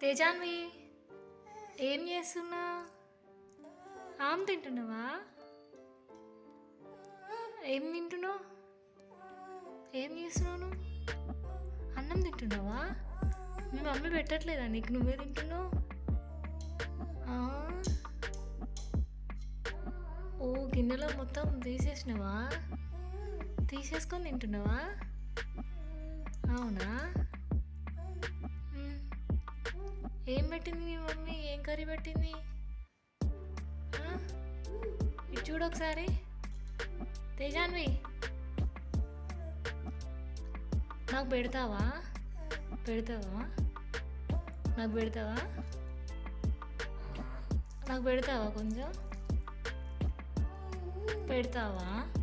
తేజాన్వి, ఏం చేస్తున్నా? ఆమ్ తింటున్నావా? ఏం తింటున్నావు? ఏం చేస్తున్నావు నువ్వు? అన్నం తింటున్నావా? మీ మమ్మీ పెట్టట్లేదా నీకు? నువ్వే తింటున్నావు. ఆ? ఓ, గిన్నెలో మొత్తం తీసేసినావా? తీసేసుకొని తింటున్నావా? అవునా? మ్. ఏం పెట్టింది మీ మమ్మీ? ఏం కర్రీ పెట్టింది? ఆ? ఇటు చూడు ఒకసారి. తేజాన్వి, నాకు పెడతావా? పెడతావా? నాకు పెడతావా? నాకు పెడతావా? కొంచెం పెడతావా?